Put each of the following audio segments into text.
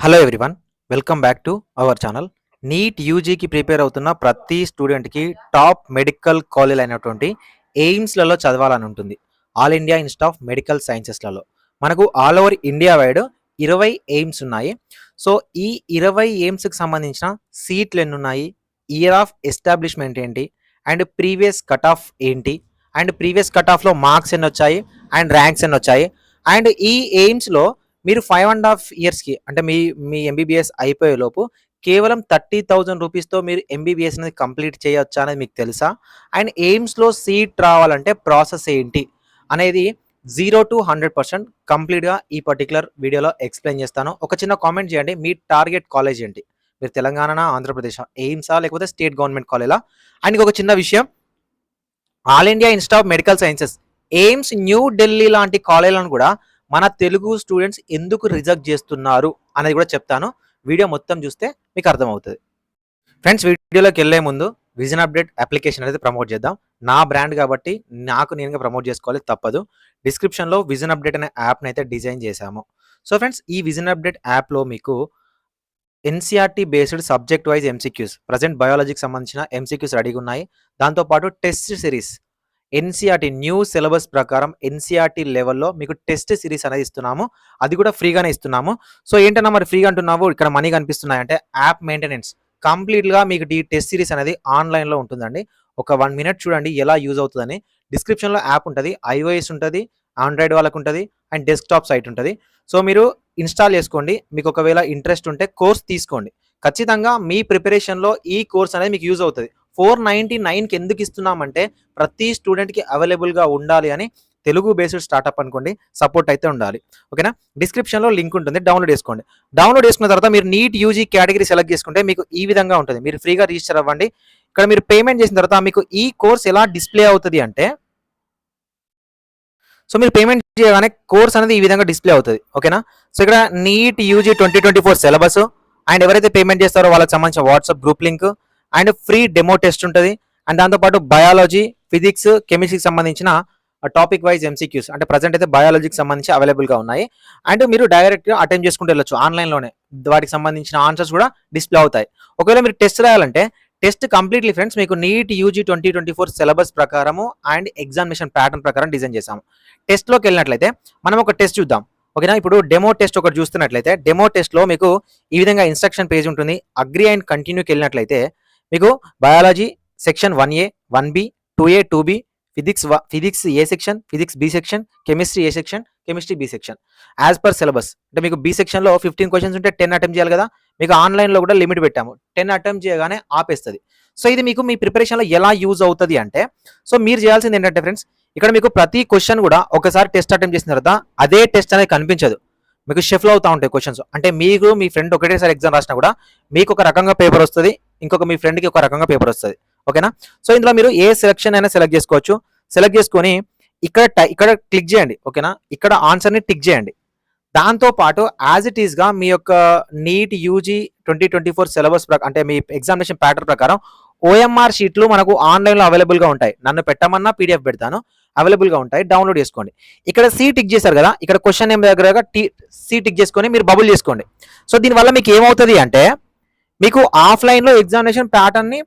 Hello everyone, welcome back to our channel. NEET యూజీకి prepare అవుతున్న ప్రతి స్టూడెంట్కి టాప్ మెడికల్ కాలేజ్ అయినటువంటి ఎయిమ్స్లలో చదవాలని ఉంటుంది. All India institute of medical సైన్సెస్లలో మనకు all over India wide 20 AIIMS ఉన్నాయి. సో ఈ 20 ఎయిమ్స్కి సంబంధించిన సీట్లు ఎన్ని ఉన్నాయి, ఇయర్ ఆఫ్ ఎస్టాబ్లిష్మెంట్ ఏంటి, అండ్ ప్రీవియస్ కట్ ఆఫ్ ఏంటి, అండ్ ప్రీవియస్ కట్ ఆఫ్లో మార్క్స్ ఎన్ని వచ్చాయి అండ్ ర్యాంక్స్ ఎన్ని వచ్చాయి, అండ్ ఈ ఎయిమ్స్లో మీరు 5.5 ఇయర్స్కి అంటే మీ మీ ఎంబీబీఎస్ అయిపోయే లోపు కేవలం 30,000 రూపీస్తో మీరు ఎంబీబీఎస్ అనేది కంప్లీట్ చేయొచ్చా అనేది మీకు తెలుసా? అండ్ ఎయిమ్స్లో సీట్ రావాలంటే ప్రాసెస్ ఏంటి అనేది 0 to 100% కంప్లీట్గా ఈ పర్టికులర్ వీడియోలో ఎక్స్ప్లెయిన్ చేస్తాను. ఒక చిన్న కామెంట్ చేయండి, మీ టార్గెట్ కాలేజ్ ఏంటి? మీరు తెలంగాణ, ఆంధ్రప్రదేశ్, ఎయిమ్సా లేకపోతే స్టేట్ గవర్నమెంట్ కాలేజా? అండ్ ఒక చిన్న విషయం, all India institute of medical sciences AIIMS new Delhi లాంటి కాలేజీలను కూడా మన తెలుగు స్టూడెంట్స్ ఎందుకు రిజెక్ట్ చేస్తున్నారు అనేది కూడా చెప్తాను. వీడియో మొత్తం చూస్తే మీకు అర్థమవుతుంది. ఫ్రెండ్స్, వీడియోలోకి వెళ్ళే ముందు విజన్ అప్డేట్ అప్లికేషన్ అనేది ప్రమోట్ చేద్దాం. నా బ్రాండ్ కాబట్టి నాకు నేనుగా ప్రమోట్ చేసుకోవాలి, తప్పదు. డిస్క్రిప్షన్లో విజన్ అప్డేట్ అనే యాప్ని అయితే డిజైన్ చేశాము. సో ఫ్రెండ్స్, ఈ విజన్ అప్డేట్ యాప్లో మీకు NCERT based subject wise MCQs, present బయాలజీకి సంబంధించిన ఎంసీక్యూస్ రెడీగా ఉన్నాయి. దాంతోపాటు test series NCERT new syllabus ప్రకారం ఎన్సీఆర్టీ లెవెల్లో మీకు టెస్ట్ సిరీస్ అనేది ఇస్తున్నాము. అది కూడా ఫ్రీగానే ఇస్తున్నాము. సో ఏంటన్నా మరి ఫ్రీగా అంటున్నావు, ఇక్కడ మనీ కనిపిస్తున్నాయి అంటే యాప్ మెయింటెనెన్స్ కంప్లీట్గా మీకు ఈ టెస్ట్ సిరీస్ అనేది ఆన్లైన్లో ఉంటుందండి. ఒక 1 మినిట్ చూడండి ఎలా యూజ్ అవుతుందని. డిస్క్రిప్షన్లో యాప్ ఉంటుంది, ఐఓఎస్ ఉంటుంది, ఆండ్రాయిడ్ వాళ్ళకు ఉంటుంది, అండ్ డెస్క్టాప్ సైట్ ఉంటుంది. సో మీరు ఇన్స్టాల్ చేసుకోండి. మీకు ఒకవేళ ఇంట్రెస్ట్ ఉంటే కోర్స్ తీసుకోండి. ఖచ్చితంగా మీ ప్రిపరేషన్లో ఈ కోర్స్ అనేది మీకు యూజ్ అవుతుంది. 499కి ఎందుకు ఇస్తున్నామంటే ప్రతి స్టూడెంట్కి అవైలబుల్గా ఉండాలి అని. తెలుగు బేస్డ్ స్టార్ట్అప్ అనుకోండి, సపోర్ట్ అయితే ఉండాలి. ఓకేనా? డిస్క్రిప్షన్లో లింక్ ఉంటుంది, డౌన్లోడ్ చేసుకోండి. డౌన్లోడ్ చేసుకున్న తర్వాత మీరు నీట్ యూజీ కేటగిరీ సెలెక్ట్ చేసుకుంటే మీకు ఈ విధంగా ఉంటుంది. మీరు ఫ్రీగా రిజిస్టర్ అవ్వండి. ఇక్కడ మీరు పేమెంట్ చేసిన తర్వాత మీకు ఈ కోర్స్ ఎలా డిస్ప్లే అవుతుంది అంటే, సో మీరు పేమెంట్ చేయగానే కోర్స్ అనేది ఈ విధంగా డిస్ప్లే అవుతుంది. ఓకేనా? సో ఇక్కడ నీట్ యూజీ 2024 సిలబస్ అండ్ ఎవరైతే పేమెంట్ చేస్తారో వాళ్ళకి సంబంధించిన WhatsApp group link and free demo test ఉంటుంది. అండ్ దాంతోపాటు బయాలజీ, ఫిజిక్స్, కెమిస్ట్రీకి సంబంధించిన టాపిక్ వైజ్ ఎంసీక్యూస్ అంటే ప్రజెంట్ అయితే బయాలజీకి సంబంధించి అవైలబుల్గా ఉన్నాయి. అండ్ మీరు డైరెక్ట్గా అటెంప్ట్ చేసుకుంటూ వెళ్ళొచ్చు ఆన్లైన్లోనే. వాటికి సంబంధించిన ఆన్సర్స్ కూడా డిస్ప్లే అవుతాయి. ఒకవేళ మీరు టెస్ట్ రాయాలంటే టెస్ట్ కంప్లీట్లీ ఫ్రెండ్స్ మీకు నీట్ యూజీ 2024 సిలబస్ ప్రకారము అండ్ ఎగ్జామినేషన్ ప్యాటర్న్ ప్రకారం డిజైన్ చేశాము. టెస్ట్లోకి వెళ్ళినట్లయితే మనం ఒక టెస్ట్ చూద్దాం. ఓకేనా? ఇప్పుడు డెమో టెస్ట్ ఒకటి చూస్తున్నట్లయితే డెమో టెస్ట్లో మీకు ఈ విధంగా ఇన్స్ట్రక్షన్ పేజ్ ఉంటుంది. అగ్రి అండ్ కంటిన్యూకి వెళ్ళినట్లయితే మీకు biology section 1A, 1B, 2A, 2B, physics A section, physics B section, chemistry A section, chemistry B section as per syllabus. అంటే మీకు బి సెక్షన్లో 15 క్వశ్చన్స్ ఉంటే 10 అటెంప్ట్ చేయాలి కదా. మీకు ఆన్లైన్లో కూడా లిమిట్ పెట్టాము, 10 అటెంప్ట్ చేయగానే ఆపేస్తుంది. సో ఇది మీకు మీ ప్రిపరేషన్లో ఎలా యూజ్ అవుతుంది అంటే, సో మీరు చేయాల్సింది ఏంటంటే ఫ్రెండ్స్, ఇక్కడ మీకు ప్రతి క్వశ్చన్ కూడా ఒకసారి టెస్ట్ అటెంప్ట్ చేసిన తర్వాత అదే టెస్ట్ అనేది కనిపించదు, మీకు షఫల్ అవుతూ ఉంటాయి క్వశ్చన్స్. అంటే మీకు మీ ఫ్రెండ్ ఒకటేసారి ఎగ్జామ్ రాసినా కూడా మీకు ఒక రకంగా పేపర్ వస్తుంది, ఇంకొక మీ ఫ్రెండ్కి ఒక రకంగా పేపర్ వస్తుంది. ఓకేనా? సో ఇందులో మీరు ఏ సెలక్షన్ అయినా సెలెక్ట్ చేసుకోవచ్చు. సెలెక్ట్ చేసుకొని ఇక్కడ క్లిక్ చేయండి. ఓకేనా? ఇక్కడ ఆన్సర్ని టిక్ చేయండి. దాంతోపాటు యాజ్ ఇట్ ఈస్గా మీ యొక్క నీట్ యూజీ 2024 సిలబస్ అంటే మీ ఎగ్జామినేషన్ ప్యాటర్న్ ప్రకారం ఓఎంఆర్ షీట్లు మనకు ఆన్లైన్లో అవైలబుల్గా ఉంటాయి. నన్ను పెట్టమన్నా పీడిఎఫ్ పెడతాను, అవైలబుల్గా ఉంటాయి, డౌన్లోడ్ చేసుకోండి. ఇక్కడ సి టిక్ చేశారు కదా, ఇక్కడ క్వశ్చన్ నేమ్ దగ్గర సి టిక్ చేసుకొని మీరు బబుల్ చేసుకోండి. సో దీనివల్ల మీకు ఏమవుతుంది అంటే, మీకు ఆఫ్లైన్లో ఎగ్జామినేషన్ ప్యాటర్న్ని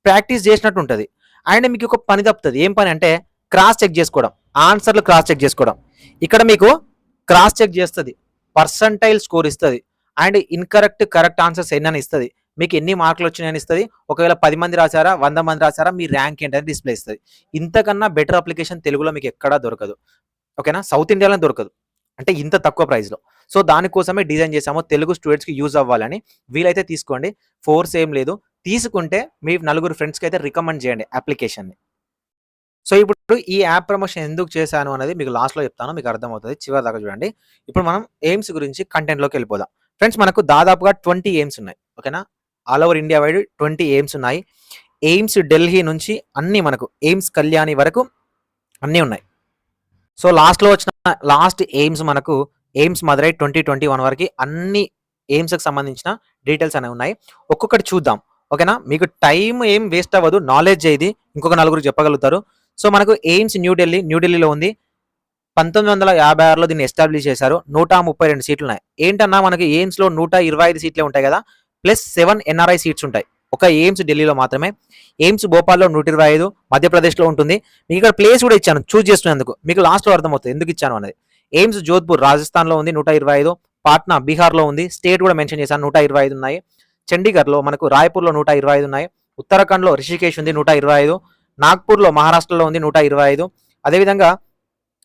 ప్రాక్టీస్ చేసినట్టు ఉంటుంది. అండ్ మీకు ఒక పని తప్పుతుంది. ఏం పని అంటే క్రాస్ చెక్ చేసుకోవడం, ఆన్సర్లు క్రాస్ చెక్ చేసుకోవడం. ఇక్కడ మీకు క్రాస్ చెక్ చేస్తుంది, పర్సంటైల్ స్కోర్ ఇస్తుంది, అండ్ ఇన్కరెక్ట్ కరెక్ట్ ఆన్సర్స్ ఎన్ని ఇస్తుంది, మీకు ఎన్ని మార్కులు వచ్చినాయని ఇస్తుంది. ఒకవేళ 10 మంది రాశారా, 100 మంది రాశారా, మీ ర్యాంక్ ఏంటని డిస్ప్లే ఇస్తుంది. ఇంతకన్నా బెటర్ అప్లికేషన్ తెలుగులో మీకు ఎక్కడా దొరకదు. ఓకేనా? సౌత్ ఇండియాలో దొరకదు, అంటే ఇంత తక్కువ ప్రైస్లో. సో దానికోసమే డిజైన్ చేసాము, తెలుగు స్టూడెంట్స్కి యూజ్ అవ్వాలని. వీలైతే తీసుకోండి, ఫోర్స్ ఏం లేదు. తీసుకుంటే మీ 4 ఫ్రెండ్స్కి అయితే రికమెండ్ చేయండి అప్లికేషన్ని. సో ఇప్పుడు ఈ యాప్ ప్రమోషన్ ఎందుకు చేశాను అనేది మీకు లాస్ట్లో చెప్తాను, మీకు అర్థమవుతుంది. చివరి దాకా చూడండి. ఇప్పుడు మనం ఎయిమ్స్ గురించి కంటెంట్లోకి వెళ్ళిపోదాం. ఫ్రెండ్స్, మనకు దాదాపుగా 20 ఎయిమ్స్ ఉన్నాయి. ఓకేనా? All over India wide 20 AIIMS ఉన్నాయి. ఎయిమ్స్ ఢిల్లీ నుంచి అన్నీ మనకు ఎయిమ్స్ కళ్యాణి వరకు అన్నీ ఉన్నాయి. సో లాస్ట్లో వచ్చిన లాస్ట్ ఎయిమ్స్ మనకు ఎయిమ్స్ మదురై 2021 వరకు అన్ని ఎయిమ్స్కి సంబంధించిన డీటెయిల్స్ అనేవి ఉన్నాయి. ఒక్కొక్కటి చూద్దాం. ఓకేనా? మీకు టైం ఏం వేస్ట్ అవ్వదు, నాలెడ్జ్ ఇది ఇంకొక 4 చెప్పగలుగుతారు. సో మనకు ఎయిమ్స్ న్యూఢిల్లీలో ఉంది. 1956లో దీన్ని ఎస్టాబ్లిష్ చేశారు. 132 సీట్లు ఉన్నాయి. ఏంటన్నా మనకి ఎయిమ్స్‌లో 125 సీట్లే ఉంటాయి కదా! ప్లస్ 7 ఎన్ఆర్ఐ సీట్స్ ఉంటాయి. ఒక ఎయిమ్స్ ఢిల్లీలో మాత్రమే. ఎయిమ్స్ భోపాల్‌లో 125, మధ్యప్రదేశ్‌లో ఉంటుంది. మీకు ఇక్కడ ప్లేస్ కూడా ఇచ్చాను చూజ్ చేసుకునేందుకు. మీకు లాస్ట్‌లో అర్థమవుతుంది ఎందుకు ఇచ్చాను అనేది. ఎయిమ్స్ జోధ్‌పూర్ రాజస్థాన్‌లో ఉంది 125, పాట్నా బీహార్‌లో ఉంది. స్టేట్ కూడా మెన్షన్ చేశాను 125 ఉన్నాయి. చండీగఢ్‌లో మనకు రాయ్‌పూర్‌లో 125 ఉన్నాయి. ఉత్తరాఖండ్‌లో రిషికేశ్ ఉంది 125, నాగ్పూర్‌లో మహారాష్ట్రలో ఉంది 125. అదేవిధంగా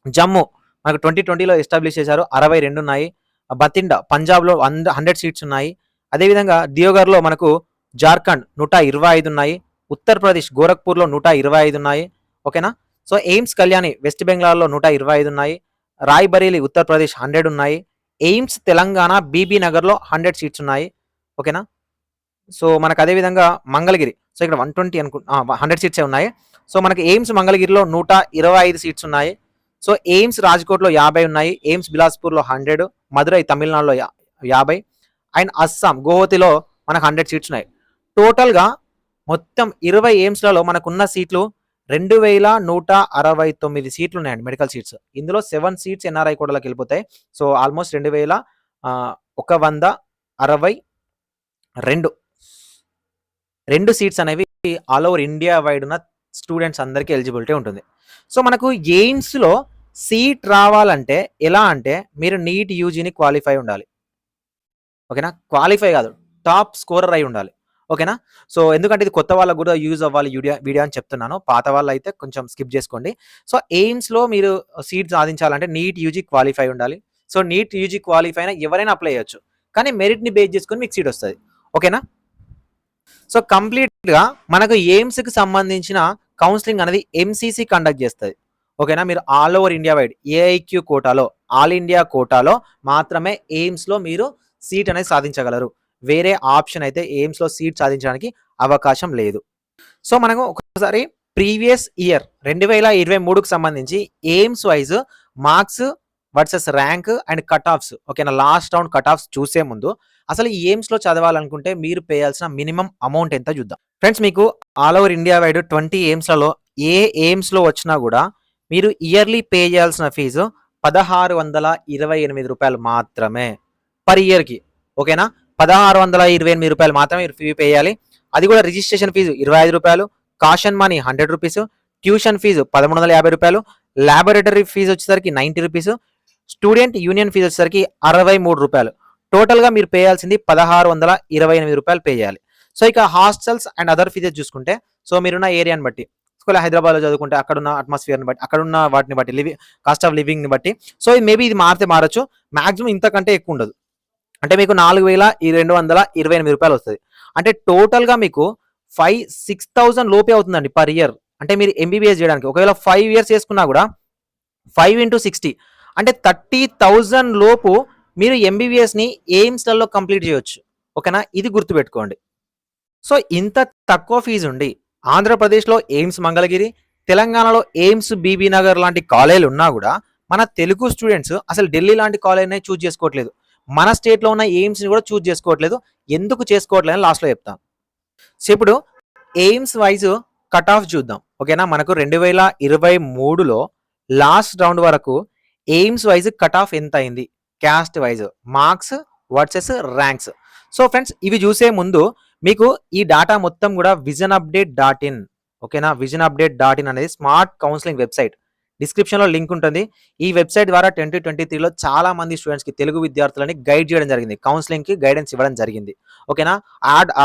జమ్మూ మనకు 2020లో ఎస్టాబ్లిష్ చేశారు 62 ఉన్నాయి. బతిండా పంజాబ్‌లో 100 సీట్స్ ఉన్నాయి. అదేవిధంగా దియోగర్‌లో మనకు జార్ఖండ్ 125 ఉన్నాయి. ఉత్తరప్రదేశ్ గోరఖ్పూర్‌లో 125 ఉన్నాయి. ఓకేనా. సో ఎయిమ్స్ కళ్యాణి వెస్ట్ బెంగాల్‌లో 125 ఉన్నాయి. రాయ్‌బరేలీ ఉత్తరప్రదేశ్ 100 ఉన్నాయి. ఎయిమ్స్ తెలంగాణ బీబీ నగర్‌లో 100 సీట్స్ ఉన్నాయి. ఓకేనా. సో మనకు అదేవిధంగా మంగళగిరి, సో ఇక్కడ 100 సీట్సే ఉన్నాయి. సో మనకి ఎయిమ్స్ మంగళగిరిలో 125 సీట్స్ ఉన్నాయి. సో ఎయిమ్స్ రాజ్కోట్లో 50 ఉన్నాయి. ఎయిమ్స్ బిలాస్పూర్లో 100, మదురై తమిళనాడులో 50 అండ్ అస్సాం గోహతిలో మనకు 100 సీట్స్ ఉన్నాయి. టోటల్‌గా మొత్తం 20 ఎయిమ్స్‌లలో మనకున్న సీట్లు 2169 సీట్లు ఉన్నాయండి మెడికల్ సీట్స్. ఇందులో 7 సీట్స్ ఎన్ఆర్ఐ కోటాలోకి వెళ్ళిపోతాయి. సో ఆల్మోస్ట్ 2162 సీట్స్ అనేవి ఆల్ ఓవర్ ఇండియా వైడ్ ఉన్న స్టూడెంట్స్ అందరికీ ఎలిజిబిలిటీ ఉంటుంది. సో మనకు ఎయిమ్స్‌లో సీట్ రావాలంటే ఎలా అంటే మీరు నీట్ యూజీని క్వాలిఫై ఉండాలి. ఓకేనా. క్వాలిఫై కాదు, టాప్ స్కోరర్ అయి ఉండాలి. ఓకేనా. సో ఎందుకంటే ఇది కొత్త వాళ్ళకు కూడా యూజ్ అవ్వాలి వీడియో అని చెప్తున్నాను. పాత వాళ్ళు అయితే కొంచెం స్కిప్ చేసుకోండి. సో ఎయిమ్స్‌లో మీరు సీట్ సాధించాలంటే నీట్ యూజీ క్వాలిఫై ఉండాలి. సో నీట్ యూజీ క్వాలిఫై అయినా ఎవరైనా అప్లై చేయొచ్చు. కానీ మెరిట్‌ని బేస్ చేసుకొని మీకు సీట్ వస్తది. ఓకేనా. సో కంప్లీట్‌గా మనకు ఎయిమ్స్‌కి సంబంధించిన కౌన్సిలింగ్ అనేది ఎంసీసీ కండక్ట్ చేస్తది. ఓకేనా. మీరు all over India wide AIQ కోటాలో, ఆల్ ఇండియా కోటాలో మాత్రమే ఎయిమ్స్‌లో మీరు సీట్ అనేది సాధించగలరు. వేరే ఆప్షన్ అయితే ఎయిమ్స్‌లో సీట్ సాధించడానికి అవకాశం లేదు. సో మనకు ఒకసారి ప్రీవియస్ ఇయర్ 2023కి సంబంధించి AIIMS wise marks versus rank and cut offs, ఓకేనా, లాస్ట్ రౌండ్ కట్ ఆఫ్స్ చూసే ముందు అసలు ఈ ఎయిమ్స్‌లో చదవాలనుకుంటే మీరు పే చేయాల్సిన మినిమం అమౌంట్ ఎంత చూద్దాం. ఫ్రెండ్స్ మీకు ఆల్ ఓవర్ ఇండియా వైడ్ 20 ఎయిమ్స్‌లలో ఏ ఎయిమ్స్‌లో వచ్చినా కూడా మీరు ఇయర్లీ పే చేయాల్సిన ఫీజు ₹1628 మాత్రమే పర్ ఇయర్‌కి. ఓకేనా. ₹1628 మాత్రమే మీరు ఫీ పే చేయాలి. అది కూడా registration fee ₹25, caution money ₹100, tuition fee ₹1350, laboratory fee వచ్చేసరికి ₹90, స్టూడెంట్ యూనియన్ ఫీజు వచ్చేసరికి ₹63. టోటల్‌గా మీరు పే చేయాల్సింది ₹1628 పే చేయాలి. సో ఇక హాస్టల్స్ అండ్ అదర్ ఫీజెస్ చూసుకుంటే, సో మీరున్న ఏరియాని బట్టి, ఒకవేళ హైదరాబాద్‌లో చదువుకుంటే అక్కడున్న అట్మాస్ఫియర్‌ని బట్టి, అక్కడున్న వాటిని బట్టి, కాస్ట్ ఆఫ్ లివింగ్‌ని బట్టి, సో మేబీ ఇది మారితే మారొచ్చు. మాక్సిమం ఇంతకంటే ఎక్కువ ఉండదు. అంటే మీకు ₹4228 వస్తది. అంటే టోటల్‌గా మీకు 6,000 లోపే అవుతుందండి పర్ ఇయర్. అంటే మీరు ఎంబీబీఎస్ చేయడానికి ఒకవేళ 5 ఇయర్స్ చేసుకున్నా కూడా 5 ఇంటూ 60 అంటే 30,000 లోపు మీరు ఎంబీబీఎస్‌ని ఎయిమ్స్‌లలో కంప్లీట్ చేయొచ్చు. ఓకేనా. ఇది గుర్తుపెట్టుకోండి. సో ఇంత తక్కువ ఫీజు ఉండి ఆంధ్రప్రదేశ్‌లో ఎయిమ్స్ మంగళగిరి, తెలంగాణలో ఎయిమ్స్ బీబీ నగర్ లాంటి కాలేజీలు ఉన్నా కూడా మన తెలుగు స్టూడెంట్స్ అసలు ఢిల్లీ లాంటి కాలేజ్‌నే చూజ్ చేసుకోవట్లేదు. మన స్టేట్‌లో ఉన్న ఎయిమ్స్‌ని కూడా చూజ్ చేసుకోవట్లేదు. ఎందుకు చేసుకోవట్లేదు అని లాస్ట్‌లో చెప్తాను. సో ఇప్పుడు ఎయిమ్స్ వైజ్ కట్ ఆఫ్ చూద్దాం. ఓకేనా. మనకు 2023లో లాస్ట్ రౌండ్ వరకు ఎయిమ్స్ వైజ్ కట్ ఆఫ్ ఎంత అయింది, caste wise marks versus ranks. So friends ఇవి చూసే ముందు మీకు ఈ డాటా మొత్తం కూడా visionupdate.in, ఓకేనా. visionupdate.in అనేది స్మార్ట్ కౌన్సిలింగ్ వెబ్సైట్. డిస్క్రిప్షన్‌లో లింక్ ఉంటుంది. ఈ వెబ్సైట్ ద్వారా 2023లో చాలా మంది స్టూడెంట్స్‌కి, తెలుగు విద్యార్థులని గైడ్ చేయడం జరిగింది. కౌన్సిలింగ్‌కి గైడెన్స్ ఇవ్వడం జరిగింది. ఓకేనా.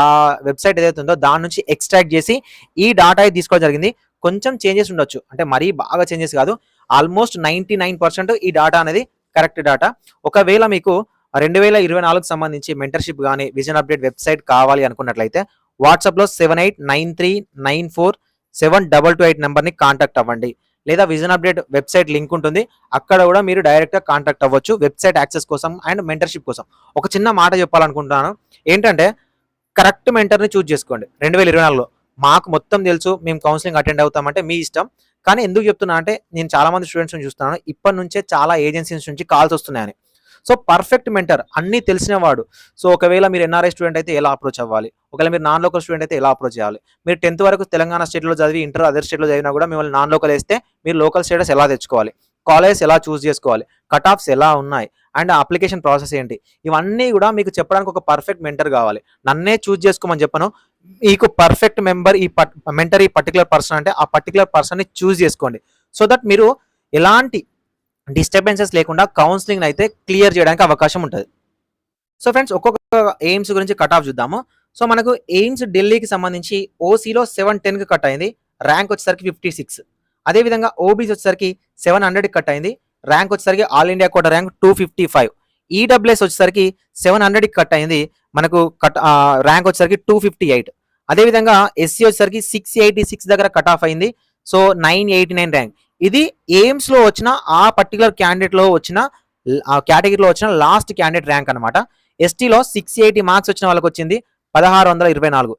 ఆ వెబ్సైట్ ఏదైతే ఉందో దాని నుంచి ఎక్స్ట్రాక్ట్ చేసి ఈ డాటా అయితే తీసుకోవడం జరిగింది. కొంచెం చేంజెస్ ఉండొచ్చు, అంటే మరీ బాగా చేంజెస్ కాదు. ఆల్మోస్ట్ 99% ఈ డాటా అనేది కరెక్ట్ డాటా. ఒకవేళ మీకు 2024కి సంబంధించి మెంటర్‌షిప్ గాని, విజన్ అప్డేట్ వెబ్సైట్ కావాలి అనుకున్నట్లయితే వాట్సాప్‌లో 7893947228 నంబర్‌ని కాంటాక్ట్ అవ్వండి. లేదా విజన్ అప్డేట్ వెబ్సైట్ లింక్ ఉంటుంది, అక్కడ కూడా మీరు డైరెక్ట్‌గా కాంటాక్ట్ అవ్వచ్చు వెబ్సైట్ యాక్సెస్ కోసం అండ్ మెంటర్‌షిప్ కోసం. ఒక చిన్న మాట చెప్పాలనుకుంటున్నాను. ఏంటంటే కరెక్ట్ మెంటర్‌ని చూజ్ చేసుకోండి. 2024లో మాకు మొత్తం తెలుసు, మేము కౌన్సిలింగ్ అటెండ్ అవుతామంటే మీ ఇష్టం. కానీ ఎందుకు చెప్తున్నా అంటే నేను చాలా మంది స్టూడెంట్స్‌ని చూస్తున్నాను. ఇప్పటి నుంచే చాలా ఏజెన్సీస్ నుంచి కాల్స్ వస్తున్నాయని. సో పర్ఫెక్ట్ మెంటర్, అన్నీ తెలిసిన వాడు. సో ఒకవేళ మీరు ఎన్ఆర్ఐ స్టూడెంట్ అయితే ఎలా అప్రోచ్ అవ్వాలి, ఒకవేళ మీరు నాన్ లోకల్ స్టూడెంట్ అయితే ఎలా అప్రోచ్ చేయాలి, మీరు 10th వరకు తెలంగాణ స్టేట్లో చదివి ఇంటర్ అదర్ స్టేట్లో చదివినా కూడా మిమ్మల్ని నాన్ లోకల్ వేస్తే మీరు లోకల్ స్టేటస్ ఎలా తెచ్చుకోవాలి, కాలేజెస్ ఎలా చూస్ చేసుకోవాలి, కట్ ఆఫ్స్ ఎలా ఉన్నాయి, అండ్ అప్లికేషన్ ప్రాసెస్ ఏంటి, ఇవన్నీ కూడా మీకు చెప్పడానికి ఒక పర్ఫెక్ట్ మెంటర్ కావాలి. నన్నే చూస్ చేసుకోమని చెప్పను, మీకు పర్ఫెక్ట్ మెంటర్ ఈ పర్టికులర్ పర్సన్ అంటే ఆ పర్టికులర్ పర్సన్ని చూస్ చేసుకోండి. సో దట్ మీరు ఎలాంటి డిస్టర్బెన్సెస్ లేకుండా కౌన్సిలింగ్ అయితే క్లియర్ చేయడానికి అవకాశం ఉంటుంది. సో ఫ్రెండ్స్, ఒక్కొక్క ఎయిమ్స్ గురించి కట్ ఆఫ్ చూద్దాము. సో మనకు ఎయిమ్స్ ఢిల్లీకి సంబంధించి ఓసీలో 710కి కట్ అయింది, ర్యాంక్ వచ్చేసరికి 56. అదేవిధంగా ఓబీసీ వచ్చేసరికి 700కి కట్ అయింది, ర్యాంక్ వచ్చేసరికి all India quota rank 255. EWS వచ్చేసరికి 700కి కట్ అయింది, మనకు ర్యాంక్ వచ్చేసరికి 258. అదేవిధంగా ఎస్సీ వచ్చేసరికి 686 దగ్గర కట్ ఆఫ్ అయింది, సో 989 ర్యాంక్. ఇది ఎయిమ్స్లో వచ్చిన ఆ పర్టికులర్ క్యాండిడేట్లో వచ్చిన కేటగిరీలో వచ్చిన లాస్ట్ క్యాండిడేట్ ర్యాంక్ అనమాట. ఎస్టీలో 680 మార్క్స్ వచ్చిన వాళ్ళకి వచ్చింది 1624.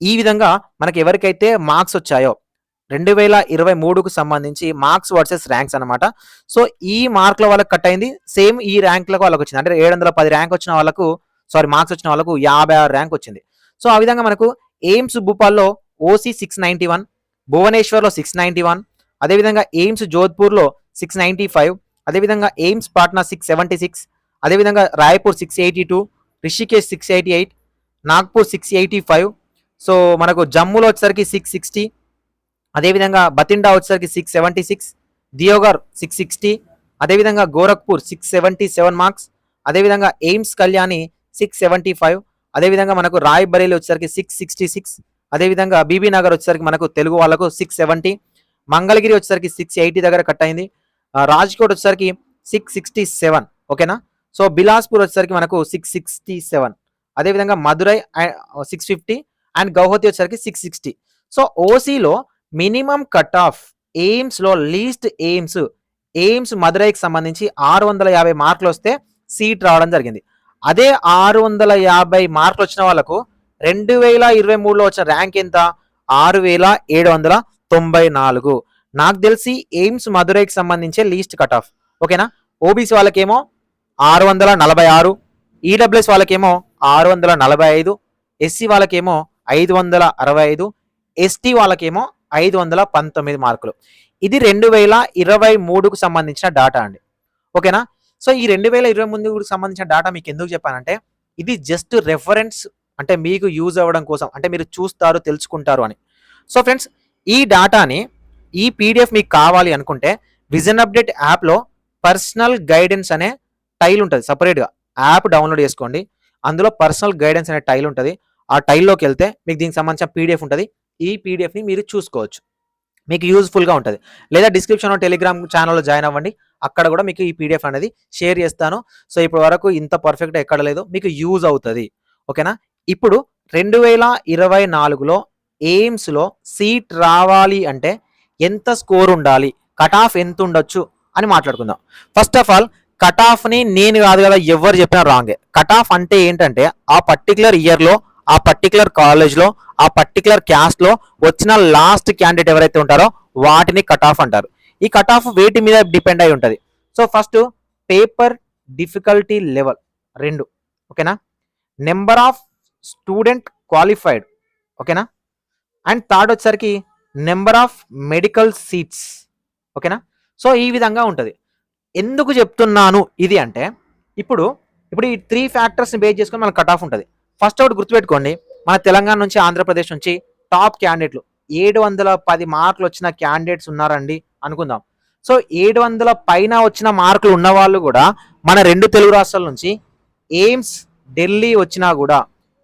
ఈ విధంగా మనకి ఎవరికైతే మార్క్స్ వచ్చాయో 2023కు సంబంధించి మార్క్స్ వర్సెస్ ర్యాంక్స్ అనమాట. సో ఈ మార్కుల వాళ్ళకి కట్ అయింది, సేమ్ ఈ ర్యాంక్లకు వాళ్ళకి వచ్చింది. అంటే 710 ర్యాంక్ వచ్చిన వాళ్ళకు మార్క్స్ వచ్చిన వాళ్ళకు 56 ర్యాంక్ వచ్చింది. సో ఆ విధంగా మనకు ఎయిమ్స్ భూపాల్లో ఓసీ 691, భువనేశ్వర్లో 691, అదేవిధంగా ఎయిమ్స్ జోధ్పూర్లో 695, అదేవిధంగా ఎయిమ్స్ పాట్నా 676, అదేవిధంగా రాయ్పూర్ 682, రిషికేష్ 688, నాగ్పూర్ 685, సో మనకు జమ్మూలో వచ్చేసరికి 660, అదేవిధంగా బతిండా వచ్చేసరికి 676, దియోగర్ 660, అదేవిధంగా గోరఖ్పూర్ 677 మార్క్స్, అదేవిధంగా ఎయిమ్స్ కళ్యాణి 675, అదేవిధంగా మనకు రాయ్ బరేలి వచ్చేసరికి 666, అదేవిధంగా బీబీ నగర్ వచ్చేసరికి మనకు తెలుగు వాళ్ళకు 670, మంగళగిరి వచ్చేసరికి 680 దగ్గర కట్ అయింది, రాజ్కోట్ వచ్చేసరికి 667. ఓకేనా. సో బిలాస్పూర్ వచ్చేసరికి మనకు 667, అదేవిధంగా మదురై 650 అండ్ గౌహతి వచ్చేసరికి 660. సో ఓసీలో మినిమం కట్ ఆఫ్ ఎయిమ్స్లో లీస్ట్ ఎయిమ్స్ మదురైకి సంబంధించి 650 మార్కులు వస్తే సీట్ రావడం జరిగింది. అదే 650 మార్కులు వచ్చిన వాళ్ళకు 2023లో వచ్చిన ర్యాంక్ ఎంత, 6794. నాకు తెలిసి ఎయిమ్స్ మదురైకి సంబంధించే లీస్ట్ కట్ ఆఫ్. ఓకేనా. ఓబీసీ వాళ్ళకేమో 646, ఈడబ్ల్యూఎస్ వాళ్ళకేమో 645, ఎస్సీ వాళ్ళకేమో 565, ఎస్టీ వాళ్ళకేమో 519 మార్కులు. ఇది 2023కు సంబంధించిన డాటా అండి. ఓకేనా. సో ఈ 2023కు సంబంధించిన డాటా మీకు ఎందుకు చెప్పానంటే, ఇది జస్ట్ రెఫరెన్స్, అంటే మీకు యూజ్ అవ్వడం కోసం, అంటే మీరు చూస్తారు తెలుసుకుంటారు అని. సో ఫ్రెండ్స్, ఈ డాటాని ఈ పీడిఎఫ్ మీకు కావాలి అనుకుంటే విజన్ అప్డేట్ యాప్లో పర్సనల్ గైడెన్స్ అనే టైల్ ఉంటుంది, సపరేట్గా యాప్ డౌన్లోడ్ చేసుకోండి. అందులో పర్సనల్ గైడెన్స్ అనే టైల్ ఉంటుంది. ఆ టైల్లోకి వెళ్తే మీకు దీనికి సంబంధించిన పీడిఎఫ్ ఉంటుంది. ఈ పీడిఎఫ్ని మీరు చూసుకోవచ్చు, మీకు యూజ్ఫుల్గా ఉంటుంది. లేదా డిస్క్రిప్షన్లో టెలిగ్రామ్ ఛానల్లో జాయిన్ అవ్వండి, అక్కడ కూడా మీకు ఈ పీడిఎఫ్ అనేది షేర్ చేస్తాను. సో ఇప్పటి వరకు ఇంత పర్ఫెక్ట్గా ఎక్కడ లేదు, మీకు యూజ్ అవుతుంది. ఓకేనా. ఇప్పుడు 2024లో ఎయిమ్స్లో సీట్ రావాలి అంటే ఎంత స్కోర్ ఉండాలి, కట్ ఆఫ్ ఎంత ఉండొచ్చు అని మాట్లాడుకుందాం. ఫస్ట్ ఆఫ్ ఆల్, కట్ ఆఫ్ని నేను కాదు కదా ఎవరు చెప్పినా రాంగే. కట్ ఆఫ్ అంటే ఏంటంటే ఆ పర్టికులర్ ఇయర్లో, ఆ పర్టికులర్ కాలేజ్లో, ఆ పర్టికులర్ క్యాస్ట్లో వచ్చిన లాస్ట్ క్యాండిడేట్ ఎవరైతే ఉంటారో వాటిని కట్ ఆఫ్ అంటారు. ఈ కట్ ఆఫ్ వేటి మీద డిపెండ్ అయి ఉంటుంది. So first paper difficulty level 2, ఓకేనా. నెంబర్ ఆఫ్ స్టూడెంట్ క్వాలిఫైడ్, ఓకేనా. అండ్ థర్డ్ వచ్చేసరికి నెంబర్ ఆఫ్ మెడికల్ సీట్స్, ఓకేనా. సో ఈ విధంగా ఉంటుంది. ఎందుకు చెప్తున్నాను ఇది అంటే, ఇప్పుడు ఈ 3 ఫ్యాక్టర్స్ని బేస్ చేసుకొని మనకు కట్ ఆఫ్ ఉంటుంది. ఫస్ట్ ఒకటి గుర్తుపెట్టుకోండి, మన తెలంగాణ నుంచి ఆంధ్రప్రదేశ్ నుంచి టాప్ క్యాండిడేట్లు 710 మార్కులు వచ్చిన క్యాండిడేట్స్ ఉన్నారండి అనుకుందాం. సో 700 పైన వచ్చిన మార్కులు ఉన్న వాళ్ళు కూడా మన 2 తెలుగు రాష్ట్రాల నుంచి ఎయిమ్స్ ఢిల్లీ వచ్చినా కూడా,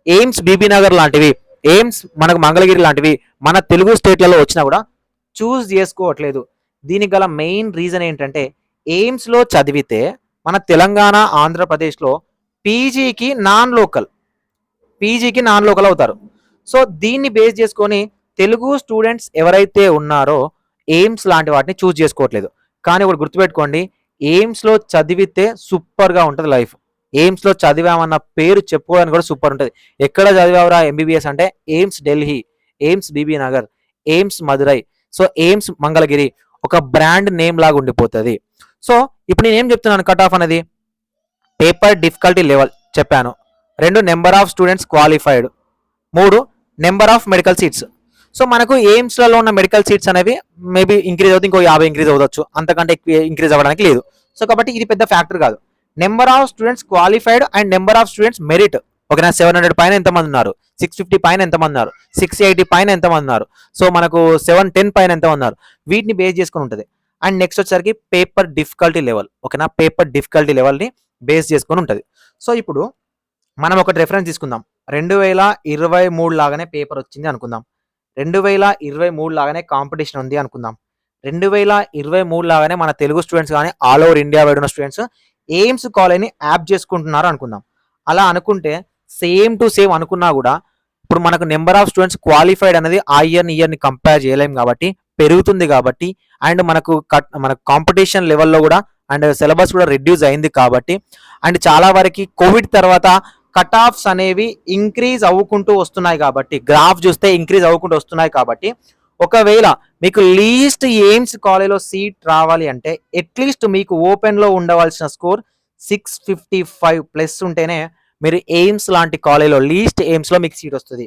ఎయిమ్స్ బీబీ నగర్ లాంటివి, ఎయిమ్స్ మనకు మంగళగిరి లాంటివి మన తెలుగు స్టేట్లలో వచ్చినా కూడా చూస్ చేసుకోవట్లేదు. దీనికి గల మెయిన్ రీజన్ ఏంటంటే, ఎయిమ్స్లో చదివితే మన తెలంగాణ ఆంధ్రప్రదేశ్లో పీజీకి నాన్ లోకల్ అవుతారు. సో దీన్ని బేస్ చేసుకొని తెలుగు స్టూడెంట్స్ ఎవరైతే ఉన్నారో ఎయిమ్స్ లాంటి వాటిని చూస్ చేసుకోవట్లేదు. కానీ ఒకటి గుర్తుపెట్టుకోండి, ఎయిమ్స్లో చదివితే సూపర్గా ఉంటుంది లైఫ్. ఎయిమ్స్లో చదివామన్న పేరు చెప్పుకోవడానికి కూడా సూపర్ ఉంటుంది. ఎక్కడ చదివావురా ఎంబీబీఎస్ అంటే AIIMS Delhi, AIIMS Bibinagar, AIIMS Madurai, so AIIMS Mangalagiri ఒక బ్రాండ్ నేమ్ లాగా ఉండిపోతుంది. సో ఇప్పుడు నేనేం చెప్తున్నాను, కట్ ఆఫ్ అనేది పేపర్ డిఫికల్టీ లెవెల్ చెప్పాను, 2 number of students qualified, 3 number of medical seats. So మనకు ఎయిమ్స్లలో ఉన్న మెడికల్ సీట్స్ అనేవి మేబీ ఇంక్రీజ్ అవుతుంది, ఇంకో 50 ఇంక్రీజ్ అవ్వచ్చు, అంతకంటే ఎక్కువ ఇంక్రీజ్ అవ్వడానికి లేదు. సో కాబట్టి ఇది పెద్ద ఫ్యాక్టర్ కాదు. Number of students qualified and number of students merit. ఓకేనా, 700 పైన ఎంతమంది ఉన్నారు, 650 పైన ఎంతమంది ఉన్నారు, 680 పైన ఎంతమంది ఉన్నారు, సో మనకు 710 పైన ఎంతమంది ఉన్నారు, వీటిని బేస్ చేసుకుని ఉంటుంది. అండ్ నెక్స్ట్ వచ్చేసరికి పేపర్ డిఫికల్టీ లెవెల్. ఓకేనా, పేపర్ డిఫికల్టీ లెవెల్ని బేస్ చేసుకొని ఉంటుంది. సో ఇప్పుడు మనం ఒక రెఫరెన్స్ తీసుకుందాం. 2023 లాగానే పేపర్ వచ్చింది అనుకుందాం, 2023 లాగానే కాంపిటీషన్ ఉంది అనుకుందాం, 2023 లాగానే మన తెలుగు స్టూడెంట్స్ కానీ ఆల్ ఓవర్ ఇండియా వైడ్ ఉన్న స్టూడెంట్స్ ఎయిమ్స్ కాలేజ్ని యాప్ చేసుకుంటున్నారు అనుకుందాం. అలా అనుకుంటే సేమ్ టు సేమ్ అనుకున్నా కూడా ఇప్పుడు మనకు నెంబర్ ఆఫ్ స్టూడెంట్స్ క్వాలిఫైడ్ అనేది ఆ ఇయర్ని కంపేర్ చేయలేం కాబట్టి పెరుగుతుంది కాబట్టి, అండ్ మనకు కాంపిటీషన్ లెవెల్లో కూడా అండ్ సిలబస్ కూడా రిడ్యూస్ అయింది కాబట్టి, అండ్ చాలా వరకు కోవిడ్ తర్వాత కట్ ఆఫ్స్ అనేవి ఇంక్రీజ్ అవ్వుకుంటూ వస్తున్నాయి కాబట్టి, గ్రాఫ్ చూస్తే ఇంక్రీజ్ అవ్వుకుంటూ వస్తున్నాయి కాబట్టి, ఒకవేళ మీకు లీస్ట్ ఎయిమ్స్ కాలేజ్లో సీట్ రావాలి అంటే అట్లీస్ట్ మీకు ఓపెన్లో ఉండవలసిన స్కోర్ 655 ప్లస్ ఉంటేనే మీరు ఎయిమ్స్ లాంటి కాలేజ్లో లీస్ట్ ఎయిమ్స్లో మీకు సీట్ వస్తుంది.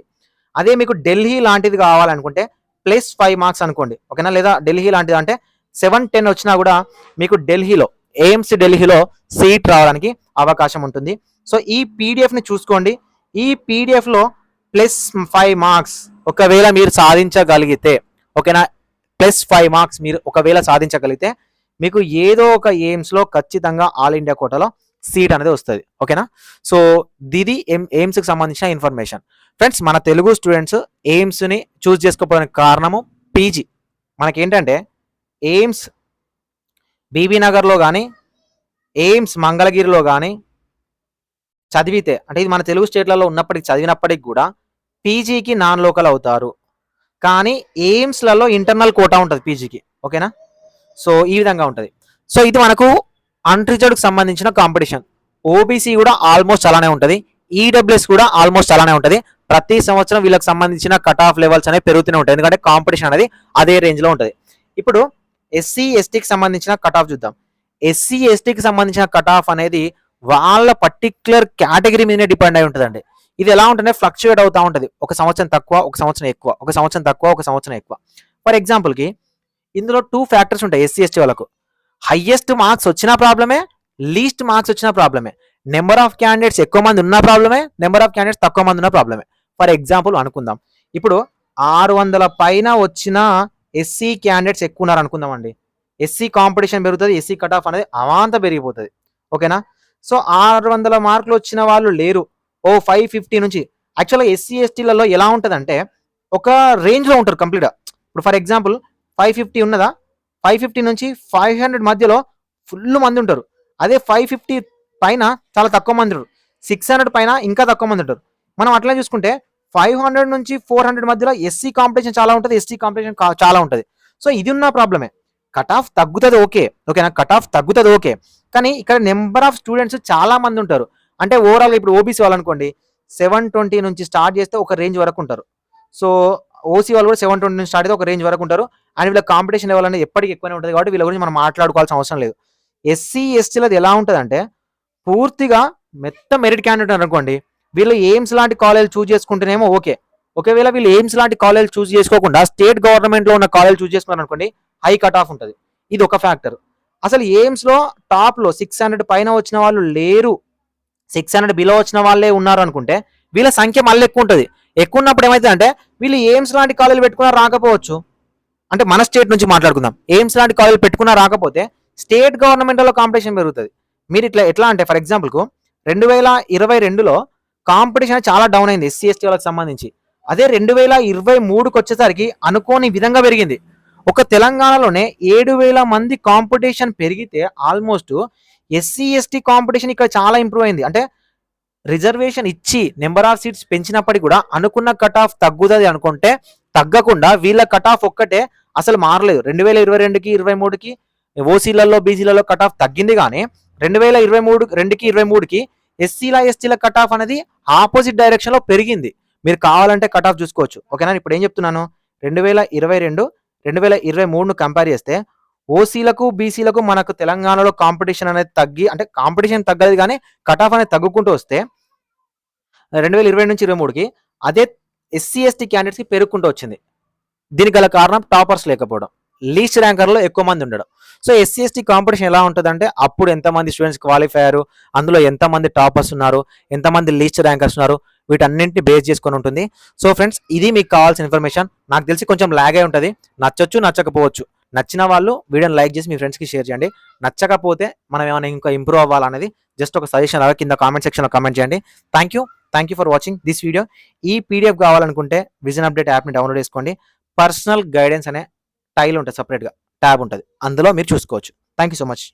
అదే మీకు ఢిల్లీ లాంటిది కావాలనుకుంటే +5 మార్క్స్ అనుకోండి. ఓకేనా, లేదా ఢిల్లీ లాంటిది అంటే 710 వచ్చినా కూడా మీకు ఢిల్లీలో ఎయిమ్స్ ఢిల్లీలో సీట్ రావడానికి అవకాశం ఉంటుంది. సో ఈ పీడిఎఫ్ని చూసుకోండి. ఈ పీడిఎఫ్లో +5 మార్క్స్ ఒకవేళ మీరు సాధించగలిగితే, ఓకేనా, +5 మార్క్స్ మీరు ఒకవేళ సాధించగలిగితే మీకు ఏదో ఒక ఎయిమ్స్లో ఖచ్చితంగా ఆల్ ఇండియా కోటాలో సీట్ అనేది వస్తుంది. ఓకేనా, సో ఇది ఎయిమ్స్కి సంబంధించిన ఇన్ఫర్మేషన్. ఫ్రెండ్స్, మన తెలుగు స్టూడెంట్స్ ఎయిమ్స్ని చూస్ చేసుకోవడానికి కారణము పీజీ. మనకేంటంటే ఎయిమ్స్ బీబీ నగర్లో కానీ ఎయిమ్స్ మంగళగిరిలో కానీ చదివితే, అంటే ఇది మన తెలుగు స్టేట్లలో ఉన్నప్పటికీ చదివినప్పటికి కూడా పీజీకి నాన్ లోకల్ అవుతారు. కానీ ఎయిమ్స్లలో ఇంటర్నల్ కోటా ఉంటుంది పీజీకి. ఓకేనా, సో ఈ విధంగా ఉంటుంది. సో ఇది మనకు అన్రిజర్వ్డ్కి సంబంధించిన కాంపిటీషన్. ఓబీసీ కూడా ఆల్మోస్ట్ అలానే ఉంటుంది, ఈడబ్ల్యూఎస్ కూడా ఆల్మోస్ట్ అలానే ఉంటుంది. ప్రతి సంవత్సరం వీళ్ళకి సంబంధించిన కట్ ఆఫ్ లెవెల్స్ అనేవి పెరుగుతూనే ఉంటాయి, ఎందుకంటే కాంపిటీషన్ అనేది అదే రేంజ్లో ఉంటుంది. ఇప్పుడు ఎస్సీ ఎస్టీకి సంబంధించిన కట్ ఆఫ్ చూద్దాం. ఎస్సీ ఎస్టీకి సంబంధించిన కట్ ఆఫ్ అనేది వాళ్ళ పర్టిక్యులర్ కేటగిరీ మీదనే డిపెండ్ అయి ఉంటుందండి. ఇది ఎలా ఉంటుందంటే ఫ్లక్చుయేట్ అవుతూ ఉంటుంది, ఒక సంవత్సరం తక్కువ, ఒక సంవత్సరం ఎక్కువ, ఒక సంవత్సరం తక్కువ, ఒక సంవత్సరం ఎక్కువ. ఫర్ ఎగ్జాంపుల్కి ఇందులో 2 ఫ్యాక్టర్స్ ఉంటాయి ఎస్సీ ఎస్టీ వాళ్ళకు. హైయెస్ట్ మార్క్స్ వచ్చిన ప్రాబ్లమే, లీస్ట్ మార్క్స్ వచ్చిన ప్రాబ్లమే. నెంబర్ ఆఫ్ క్యాండిడేట్స్ ఎక్కువ మంది ఉన్న ప్రాబ్లమే, నెంబర్ ఆఫ్ క్యాండిడేట్స్ తక్కువ మంది ఉన్న ప్రాబ్లమే. ఫర్ ఎగ్జాంపుల్ అనుకుందాం, ఇప్పుడు 600 పైన వచ్చిన ఎస్సీ క్యాండిడేట్స్ ఎక్కువ ఉన్నారు అనుకుందామండి. ఎస్సీ కాంపిటీషన్ పెరుగుతుంది, ఎస్సీ కట్ ఆఫ్ అనేది అమాంత పెరిగిపోతుంది. ఓకేనా, సో 600 మార్కులు వచ్చిన వాళ్ళు లేరు, 550 నుంచి. యాక్చువల్గా ఎస్సీ ఎస్టీలలో ఎలా ఉంటుందంటే ఒక రేంజ్లో ఉంటారు కంప్లీట్గా. ఇప్పుడు ఫర్ ఎగ్జాంపుల్ 550 ఉన్నదా, 550 నుంచి 500 మధ్యలో ఫుల్ మంది ఉంటారు. అదే 550 పైన చాలా తక్కువ మంది ఉంటారు, 600 పైన ఇంకా తక్కువ మంది ఉంటారు. మనం అట్లా చూసుకుంటే 500 నుంచి 400 మధ్యలో ఎస్సీ కాంపిటీషన్ చాలా ఉంటుంది, ఎస్టీ కాంపిటీషన్ చాలా ఉంటుంది. సో ఇది ఉన్న ప్రాబ్లమే. కట్ ఆఫ్ తగ్గుతుంది, ఓకేనా, కట్ ఆఫ్ తగ్గుతుంది ఓకే, కానీ ఇక్కడ నెంబర్ ఆఫ్ స్టూడెంట్స్ చాలా మంది ఉంటారు. అంటే ఓవరాల్గా ఇప్పుడు ఓబీసీ వాళ్ళు అనుకోండి 720 నుంచి స్టార్ట్ చేస్తే ఒక రేంజ్ వరకు ఉంటారు. సో ఓసీ వాళ్ళు కూడా 720 నుంచి స్టార్ట్ అయితే ఒక రేంజ్ వరకు ఉంటారు. అండ్ వీళ్ళ కాంపిటీషన్ లెవెల్ అనేది ఎప్పటికీ ఎక్కువనే ఉంటుంది కాబట్టి వీళ్ళ గురించి మనం మాట్లాడుకోవాల్సిన అవసరం లేదు. ఎస్సీ ఎస్టీలది ఎలా ఉంటుంది అంటే పూర్తిగా మెరిట్ క్యాండిడేట్ అనుకోండి, వీళ్ళు ఎయిమ్స్ లాంటి కాలేజ్ చూస్ చేసుకుంటేనేమో ఓకే. ఒకవేళ వీళ్ళు ఎయిమ్స్ లాంటి కాలేజ్ చూస్ చేసుకోకుండా స్టేట్ గవర్నమెంట్లో ఉన్న కాలేజ్ చూస్ చేసుకున్నారు అనుకోండి, హై కట్ ఆఫ్ ఉంటుంది. ఇది ఒక ఫ్యాక్టర్. అసలు ఎయిమ్స్లో టాప్లో 600 పైన వచ్చిన వాళ్ళు లేరు, 600 బిలో వచ్చిన వాళ్ళే ఉన్నారు అనుకుంటే వీళ్ళ సంఖ్య మళ్ళీ ఎక్కువ ఉంటుంది. ఎక్కువ ఉన్నప్పుడు ఏమైతుంది అంటే వీళ్ళు ఎయిమ్స్ లాంటి కాలేజీలు పెట్టుకున్నా రాకపోవచ్చు. అంటే మన స్టేట్ నుంచి మాట్లాడుకుందాం, ఎయిమ్స్ లాంటి కాలేజీలు పెట్టుకున్నా రాకపోతే స్టేట్ గవర్నమెంట్లో కాంపిటీషన్ పెరుగుతుంది. మీరు ఎట్లా అంటే ఫర్ ఎగ్జాంపుల్కు 2022లో కాంపిటీషన్ చాలా డౌన్ అయింది ఎస్సీ ఎస్టీ వాళ్ళకి సంబంధించి. అదే 2023కి వచ్చేసరికి అనుకోని విధంగా పెరిగింది. ఒక తెలంగాణలోనే 7,000 మంది కాంపిటీషన్ పెరిగితే ఆల్మోస్ట్ ఎస్సీ ఎస్టీ కాంపిటీషన్ ఇక్కడ చాలా ఇంప్రూవ్ అయింది. అంటే రిజర్వేషన్ ఇచ్చి నెంబర్ ఆఫ్ సీట్స్ పెంచినప్పటికీ కూడా అనుకున్న కట్ ఆఫ్ తగ్గుతుంది అనుకుంటే తగ్గకుండా వీళ్ళ కట్ ఆఫ్ ఒక్కటే అసలు మారలేదు. 2022కి 23కి ఓసీలలో బీసీలలో కట్ ఆఫ్ తగ్గింది, కానీ 2023కి 23కి ఎస్సీల ఎస్టీల కట్ ఆఫ్ అనేది ఆపోజిట్ డైరెక్షన్లో పెరిగింది. మీరు కావాలంటే కట్ ఆఫ్ చూసుకోవచ్చు. ఓకేనా, ఇప్పుడు ఏం చెప్తున్నాను, 2022 2023ను కంపేర్ చేస్తే ఓసీలకు బీసీలకు మనకు తెలంగాణలో కాంపిటీషన్ అనేది తగ్గి, అంటే కాంపిటీషన్ తగ్గదు కానీ కట్ ఆఫ్ అనేది తగ్గుకుంటూ వస్తే 2020 నుంచి 23కి అదే ఎస్సీ ఎస్టీ క్యాండిడేట్స్కి పెరుగుకుంటూ వచ్చింది. దీనికి గల కారణం టాపర్స్ లేకపోవడం, లీస్ట్ ర్యాంకర్లో ఎక్కువ మంది ఉండడం. సో ఎస్సీ ఎస్టీ కాంపిటీషన్ ఎలా ఉంటుందంటే అప్పుడు ఎంతమంది స్టూడెంట్స్ క్వాలిఫై అయ్యారు, అందులో ఎంతమంది టాపర్స్ ఉన్నారు, ఎంతమంది లీస్ట్ ర్యాంకర్స్ ఉన్నారు, వీటన్నింటిని బేస్ చేసుకొని ఉంటుంది. సో ఫ్రెండ్స్, ఇది మీకు కావాల్సిన ఇన్ఫర్మేషన్. నాకు తెలిసి కొంచెం లాగే ఉంటుంది, నచ్చొచ్చు నచ్చకపోవచ్చు. నచ్చిన వాళ్ళు వీడియోని లైక్ చేసి మీ ఫ్రెండ్స్కి షేర్ చేయండి. నచ్చకపోతే మనం ఏమైనా ఇంకా ఇంప్రూవ్ అవ్వాలనేది జస్ట్ ఒక సజెషన్ అలాగే కింద కామెంట్ సెక్షన్లో కామెంట్ చేయండి. Thank you for watching this video. ఈ పీడిఎఫ్ కావాలనుకుంటే విజన్ అప్డేట్ యాప్ని డౌన్లోడ్ చేసుకోండి. పర్సనల్ గైడెన్స్ అనే టైల్ ఉంటుంది, సపరేట్గా ట్యాబ్ ఉంటుంది, అందులో మీరు చూసుకోవచ్చు. Thank you so much.